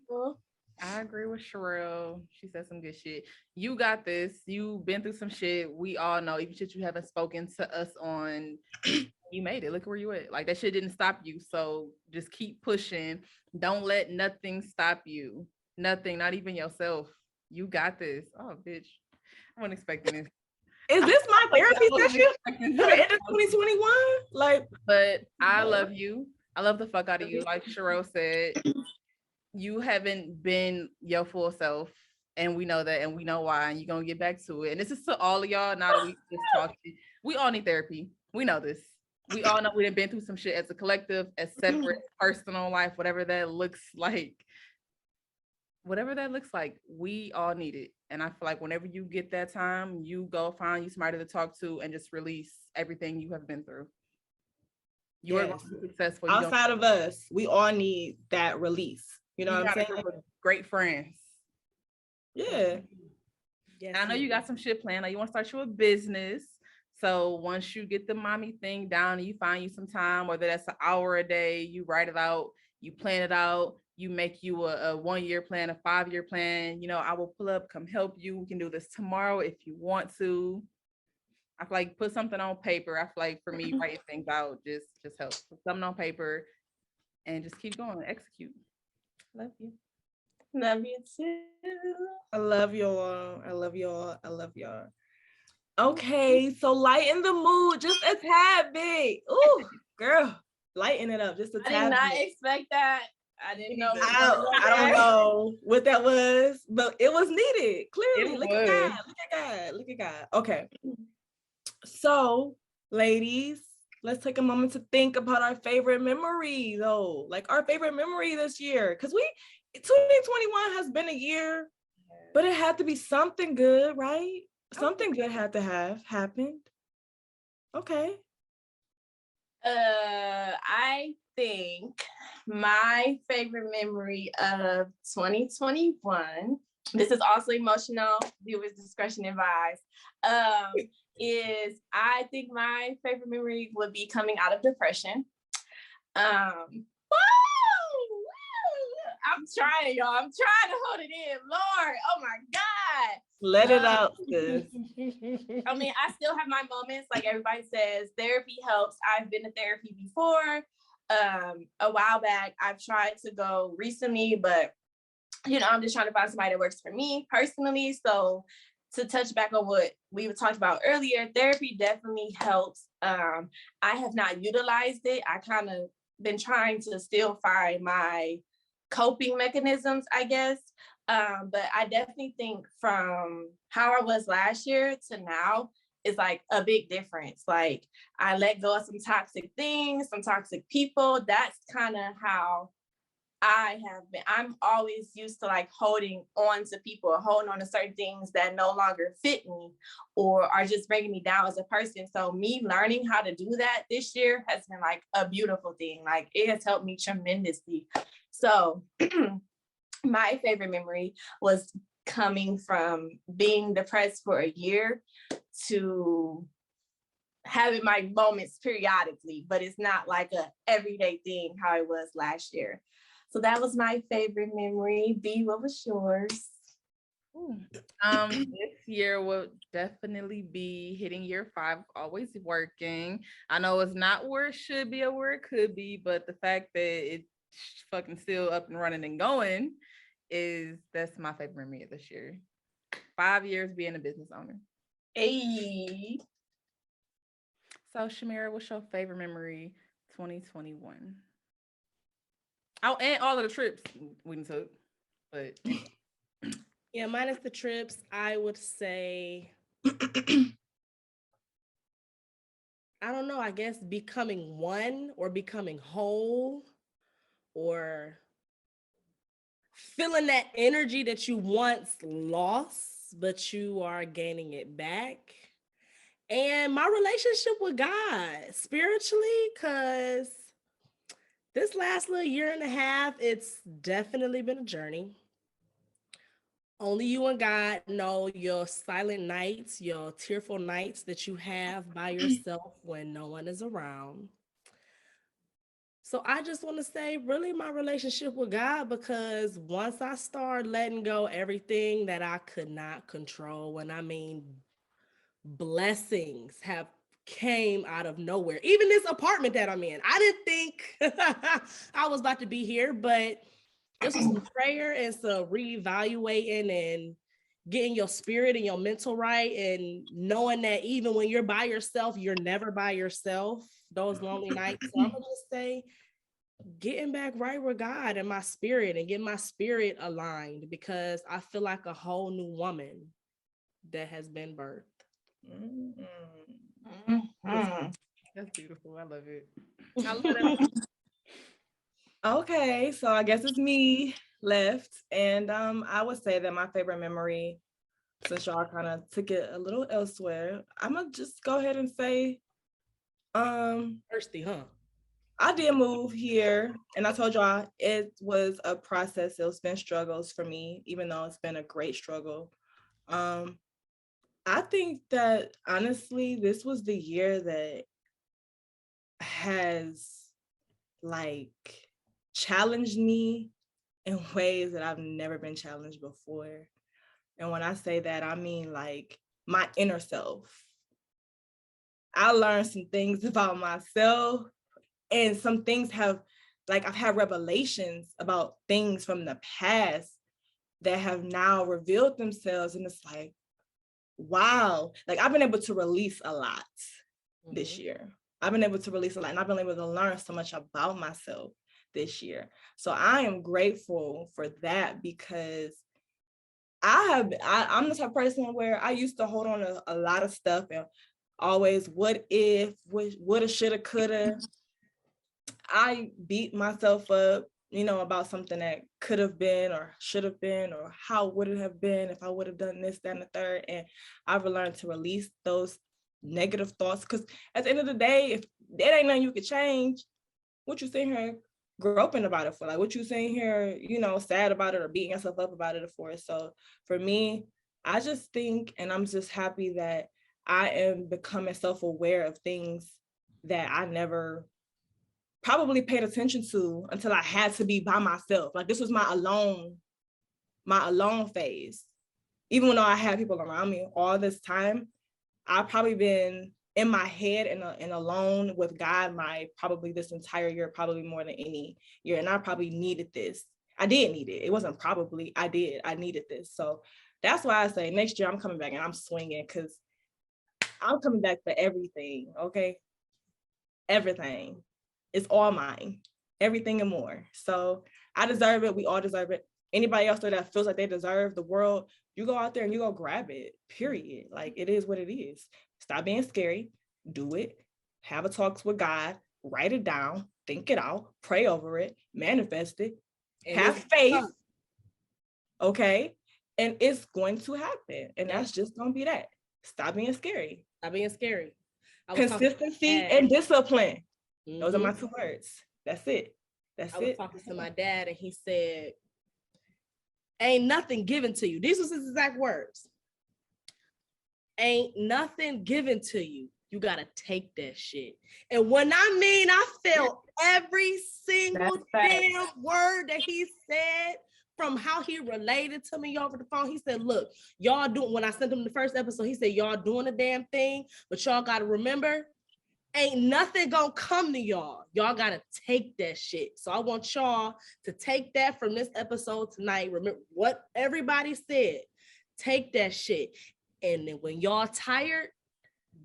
too. I agree with Shurelle. She said some good shit. You got this. You've been through some shit. We all know, even shit you haven't spoken to us on. You made it. Look where you at. Like that shit didn't stop you. So just keep pushing. Don't let nothing stop you. Nothing, not even yourself. You got this. Oh, bitch. I wasn't expecting this. Is this my therapy session for the end of 2021? Like, but I love you. I love the fuck out of you. Like Shurelle said, you haven't been your full self, and we know that, and we know why, and you're gonna get back to it. And this is to all of y'all, not that we just talking. We all need therapy. We know this. We all know we've been through some shit as a collective, as separate, personal life, whatever that looks like. Whatever that looks like, we all need it. And I feel like whenever you get that time, you go find you somebody to talk to and just release everything you have been through. You are going to be successful. Outside of us, we all need that release. You know what I'm saying? Great friends. Yeah. Yes, I know you got some shit planned. You want to start your business. So once you get the mommy thing down and you find you some time, whether that's an hour a day, you write it out, you plan it out, you make you a 1-year plan, a 5-year plan. You know, I will pull up, come help you. We can do this tomorrow if you want to. I feel like put something on paper. I feel like for me, writing things out just helps. Put something on paper and just keep going, execute. Love you. Love you too. I love y'all. I love y'all. I love y'all. Okay, so lighten the mood just a tad bit. Ooh, girl, lighten it up just a tad bit. I did not expect that. I didn't know. I don't know what that was, but it was needed. Clearly, look at God. Look at God. Look at God. Okay. So, ladies, let's take a moment to think about our favorite memory, though. Like our favorite memory this year. Because 2021 has been a year, but it had to be something good, right? Something good had to have happened. Okay. I think my favorite memory of 2021, this is also emotional, viewers discretion advised, is I think my favorite memory would be coming out of depression. I'm trying, y'all. I'm trying to hold it in. Lord, oh my God. Let it out, sis. I mean, I still have my moments. Like everybody says, therapy helps. I've been to therapy before. A while back, I've tried to go recently, but I'm just trying to find somebody that works for me personally. So to touch back on what we were talking about earlier, therapy definitely helps. I have not utilized it. I kind of been trying to still find my coping mechanisms, I guess. But I definitely think from how I was last year to now is like a big difference. Like I let go of some toxic things, some toxic people. That's kind of how I have been. I'm always used to like holding on to people, holding on to certain things that no longer fit me or are just bringing me down as a person. So me learning how to do that this year has been like a beautiful thing. Like it has helped me tremendously. So my favorite memory was coming from being depressed for a year to having my moments periodically, but it's not like a everyday thing how it was last year. So that was my favorite memory. B, what was yours? This year will definitely be hitting year 5, always working. I know it's not where it should be or where it could be, but the fact that it's fucking still up and running and going that's my favorite memory of this year. 5 years being a business owner. Hey. So Chameira, what's your favorite memory 2021? Oh, and all of the trips we took, but yeah, minus the trips, I would say, I don't know, I guess becoming one or becoming whole or feeling that energy that you once lost, but you are gaining it back. And my relationship with God spiritually, because this last little year and a half, it's definitely been a journey. Only you and God know your silent nights, your tearful nights that you have by yourself when no one is around. So I just want to say, really, my relationship with God, because once I start letting go everything that I could not control, when I mean blessings have came out of nowhere. Even this apartment that I'm in, I didn't think I was about to be here, but this was some prayer and some reevaluating and getting your spirit and your mental right, and knowing that even when you're by yourself, you're never by yourself. Those lonely nights. So I'm gonna just say, getting back right with God and my spirit and getting my spirit aligned, because I feel like a whole new woman that has been birthed. That's beautiful. I love it. I love it. Okay, so I guess it's me left, and I would say that my favorite memory, since y'all kind of took it a little elsewhere, I'm gonna just go ahead and say, Thirsty, huh? I did move here, and I told y'all it was a process. It's been struggles for me, even though it's been a great struggle. I think that honestly, this was the year that has like challenged me in ways that I've never been challenged before. And when I say that, I mean like my inner self. I learned some things about myself, and some things have, like, I've had revelations about things from the past that have now revealed themselves. And it's like, wow, like I've been able to release a lot this year. I've been able to release a lot, and I've been able to learn so much about myself this year. So I am grateful for that, because I'm the type of person where I used to hold on to a lot of stuff and always what if, woulda, shoulda, coulda. I beat myself up, about something that could have been or should have been, or how would it have been if I would have done this, that, and the third. And I've learned to release those negative thoughts, because at the end of the day, if there ain't nothing you could change, what you sitting here groping about it for? Like, what you sitting here, sad about it or beating yourself up about it for? So for me, I just think, and I'm just happy that I am becoming self-aware of things that I never probably paid attention to until I had to be by myself. Like, this was my alone phase. Even though I had people around me all this time, I've probably been in my head and alone with God probably this entire year, probably more than any year. And I probably needed this. I did need it. It wasn't probably, I did. I needed this. So that's why I say next year I'm coming back and I'm swinging, because I'm coming back for everything, okay? Everything. It's all mine. Everything and more. So I deserve it. We all deserve it. Anybody else there that feels like they deserve the world, you go out there and you go grab it, period. Like, it is what it is. Stop being scary. Do it. Have a talk with God. Write it down. Think it out. Pray over it. Manifest it. And have faith. Okay? And it's going to happen. And that's just going to be that. Stop being scary. Stop being scary. Consistency and discipline. Mm-hmm. Those are my 2 words. That's it. I was talking to my dad and he said, ain't nothing given to you. These was his exact words. Ain't nothing given to you. You got to take that shit. And when I felt every single damn word that he said, from how he related to me over the phone. He said, look, y'all doing, when I sent him the first episode, he said, y'all doing the damn thing, but y'all got to remember, ain't nothing gonna come to y'all. Y'all got to take that shit. So I want y'all to take that from this episode tonight. Remember what everybody said. Take that shit. And then when y'all tired,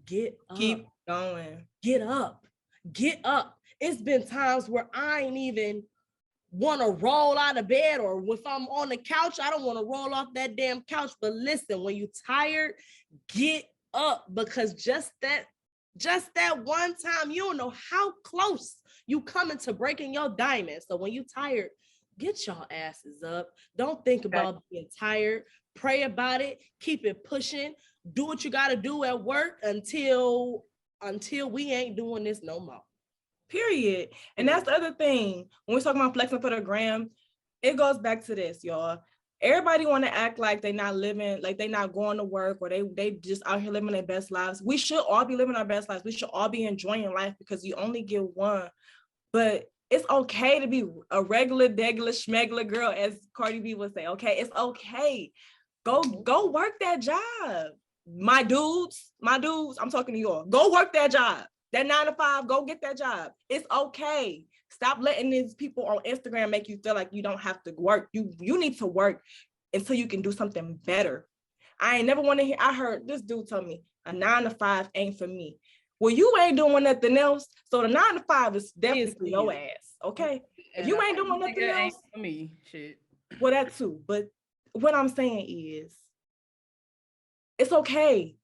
get up. Keep going. Get up. Get up. It's been times where I ain't even want to roll out of bed, or if I'm on the couch, I don't want to roll off that damn couch. But listen, when you tired, get up, because just that one time, you don't know how close you coming to breaking your diamond. So when you tired, get y'all asses up. Don't think about being tired. Pray about it. Keep it pushing. Do what you got to do at work until we ain't doing this no more. Period. And that's the other thing. When we're talking about flexing for the gram, it goes back to this, y'all. Everybody want to act like they're not living, like they're not going to work, or they just out here living their best lives. We should all be living our best lives. We should all be enjoying life, because you only get one. But it's okay to be a regular, degular, schmegular girl, as Cardi B would say. Okay, it's okay. Go work that job. My dudes, I'm talking to y'all. Go work that job. That 9 to 5, go get that job. It's okay. Stop letting these people on Instagram make you feel like you don't have to work. You need to work until you can do something better. I ain't never want to hear, I heard this dude tell me, a 9 to 5 ain't for me. Well, you ain't doing nothing else. So the 9 to 5 is definitely for your ass. Okay. If you ain't doing nothing else, ain't for me, shit. Well, that too. But what I'm saying is, it's okay.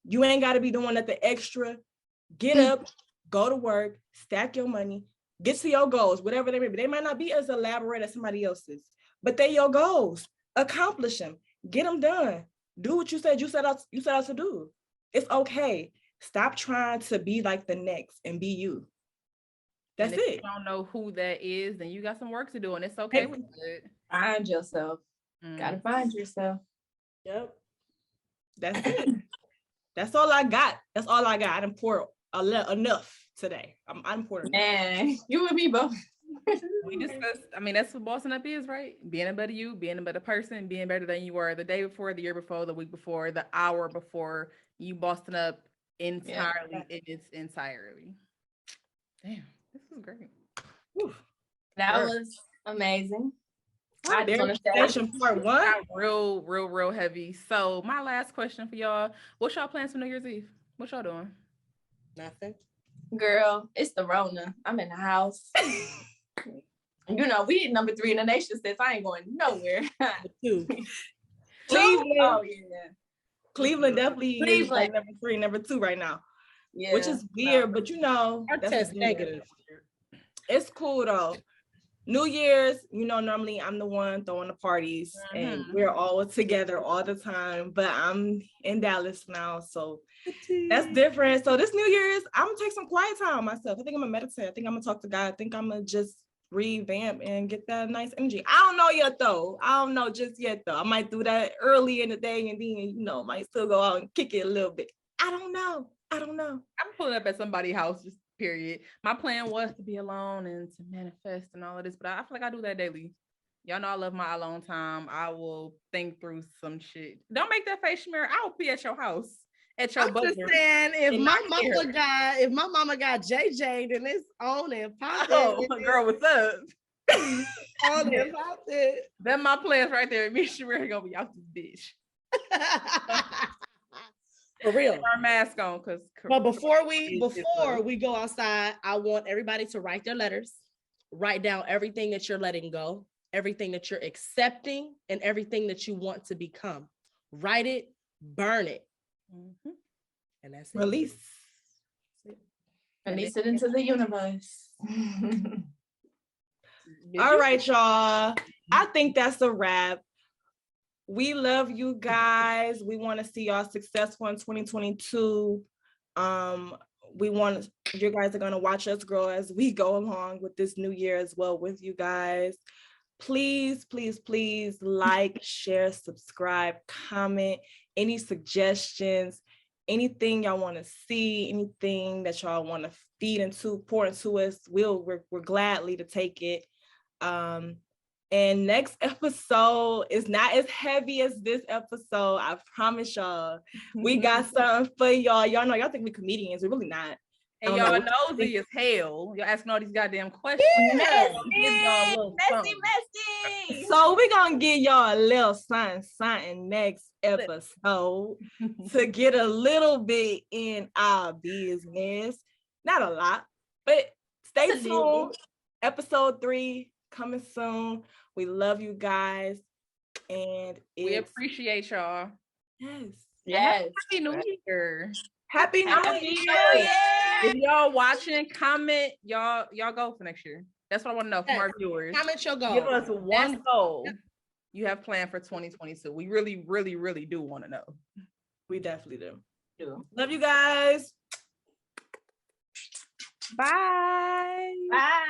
You ain't got to be doing nothing extra. Get up, go to work, stack your money, get to your goals, whatever they may be. They might not be as elaborate as somebody else's, but they're your goals. Accomplish them. Get them done. Do what you said you set out to do. It's okay. Stop trying to be like the next and be you. That's it. If you don't know who that is, then you got some work to do, and it's okay with it. Find yourself. Gotta find yourself. Yep. That's it. That's all I got. I done poured enough today. I'm pouring. Man, you and me both. We discussed, that's what bossing up is, right? Being a better you, being a better person, being better than you were the day before, the year before, the week before, the hour before. You bossing up entirely in its entirety. Damn, this was great. Whew. That was amazing. I just want to say part 1. Real heavy. So my last question for y'all: what's y'all plans for New Year's Eve? What y'all doing? Nothing. Girl, it's the Rona. I'm in the house. We number 3 in the nation since I ain't going nowhere. Cleveland. Oh yeah. Cleveland definitely is like number 3, number 2 right now. Yeah. which is weird, but you know, Our that's test weird. negative. It's cool though. New Year's, you know, normally I'm the one throwing the parties and we're all together all the time, but I'm in Dallas now, so that's different. So this New Year's, I'm gonna take some quiet time on myself. I think I'm gonna meditate. I think I'm gonna talk to God. I think I'm gonna just revamp and get that nice energy. I don't know yet though. I don't know just yet though. I might do that early in the day and then, you know, might still go out and kick it a little bit. I don't know. I'm pulling up at somebody's house, just period. My plan was to be alone and to manifest and all of this, but I feel like I do that daily. Y'all know I love my alone time. I will think through some shit. Don't make that face, Chameira. I will be at your house. At your I'm just saying, if my mama got JJ, then it's on and popping. Oh, girl, what's up? On and popping. Then my plans right there. Me and Chameira gonna be out this bitch. For real. Our mask on, because. But before we go outside, I want everybody to write their letters. Write down everything that you're letting go, everything that you're accepting, and everything that you want to become. Write it, burn it. Mm-hmm. And that's it. Release it into the universe. All right, y'all. I think that's a wrap. We love you guys. We want to see y'all successful in 2022. We want you guys are going to watch us grow as we go along with this new year as well with you guys. Please, please, please like, share, subscribe, comment, any suggestions, anything y'all want to see, anything that y'all want to pour into us. We're gladly to take it. And next episode is not as heavy as this episode. I promise y'all. We got something for y'all. Y'all know, y'all think we comedians. We're really not. And y'all nosy as hell. You're asking all these goddamn questions. Yeah. Messy. So we're going to give y'all a little something next episode to get a little bit in our business. Not a lot, but stay tuned. Episode 3 coming soon. We love you guys. And we appreciate y'all. Yes. Happy New Year. Happy New Year. If y'all watching, comment y'all go for next year. That's what I want to know from our viewers. Comment your goal. Give us one goal you have planned for 2022. We really, really, really do want to know. We definitely do. Love you guys. Bye. Bye.